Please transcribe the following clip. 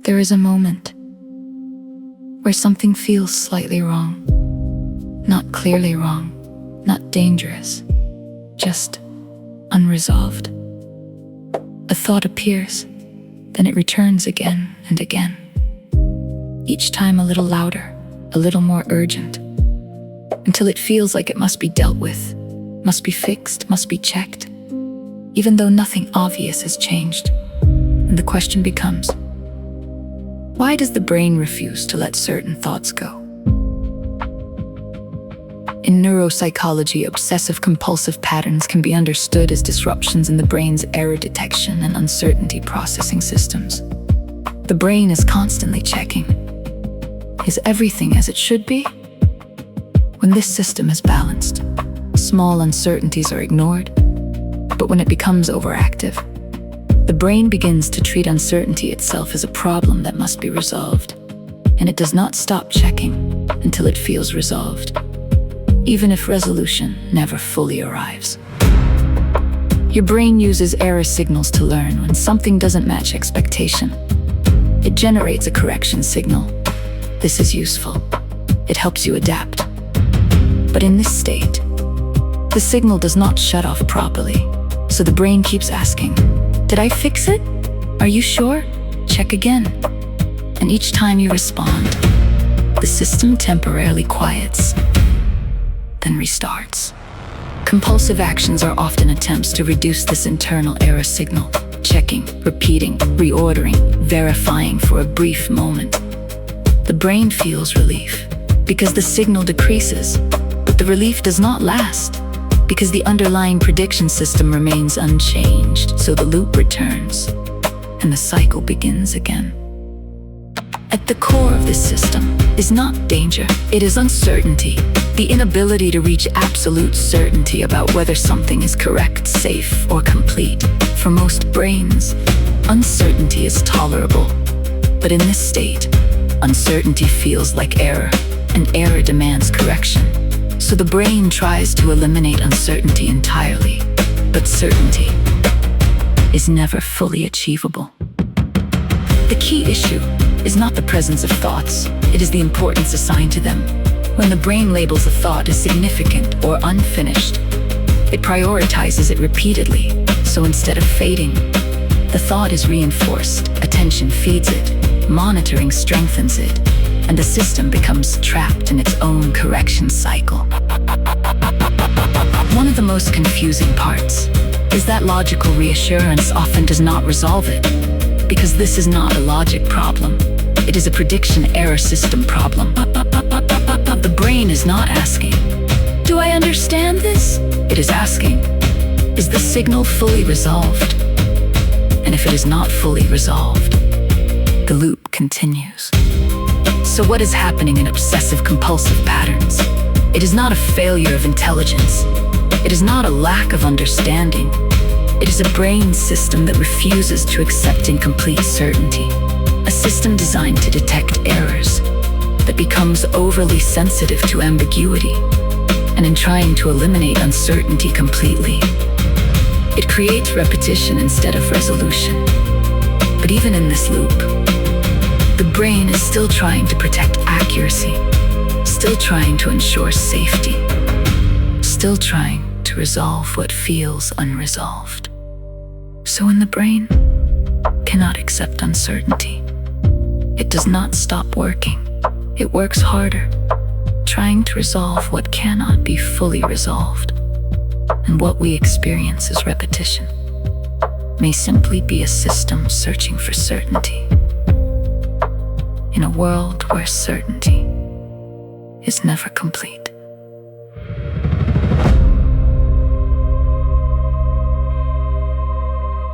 There is a moment where something feels slightly wrong. Not clearly wrong, not dangerous, just unresolved. A thought appears, then it returns again and again. Each time a little louder, a little more urgent, until it feels like it must be dealt with, must be fixed, must be checked, even though nothing obvious has changed. And the question becomes, why does the brain refuse to let certain thoughts go? In neuropsychology, obsessive-compulsive patterns can be understood as disruptions in the brain's error detection and uncertainty processing systems. The brain is constantly checking, is everything as it should be? When this system is balanced, small uncertainties are ignored, but when it becomes overactive, the brain begins to treat uncertainty itself as a problem that must be resolved, and it does not stop checking until it feels resolved, even if resolution never fully arrives. Your brain uses error signals to learn when something doesn't match expectation. It generates a correction signal. This is useful. It helps you adapt. But in this state, the signal does not shut off properly, so the brain keeps asking, "Did I fix it? Are you sure? Check again." And each time you respond, the system temporarily quiets, then restarts. Compulsive actions are often attempts to reduce this internal error signal, checking, repeating, reordering, verifying for a brief moment. The brain feels relief because the signal decreases, but the relief does not last because the underlying prediction system remains unchanged, so the loop returns and the cycle begins again. At the core of this system is not danger, it is uncertainty, the inability to reach absolute certainty about whether something is correct, safe, or complete. For most brains, uncertainty is tolerable, but in this state, uncertainty feels like error, and error demands correction. So the brain tries to eliminate uncertainty entirely, but certainty is never fully achievable. The key issue is not the presence of thoughts, it is the importance assigned to them. When the brain labels a thought as significant or unfinished, it prioritizes it repeatedly, so instead of fading, the thought is reinforced, attention feeds it, monitoring strengthens it, and the system becomes trapped in its own correction cycle. One of the most confusing parts is that logical reassurance often does not resolve it, because this is not a logic problem. It is a prediction error system problem. The brain is not asking, "Do I understand this?" It is asking, "Is the signal fully resolved?" And if it is not fully resolved, the loop continues. So what is happening in obsessive-compulsive patterns? It is not a failure of intelligence. It is not a lack of understanding. It is a brain system that refuses to accept incomplete certainty. A system designed to detect errors that becomes overly sensitive to ambiguity, and in trying to eliminate uncertainty completely, it creates repetition instead of resolution. But even in this loop, the brain is still trying to protect accuracy, still trying to ensure safety, still trying to resolve what feels unresolved. So when the brain cannot accept uncertainty, it does not stop working. It works harder, trying to resolve what cannot be fully resolved. And what we experience as repetition may simply be a system searching for certainty, in a world where certainty is never complete.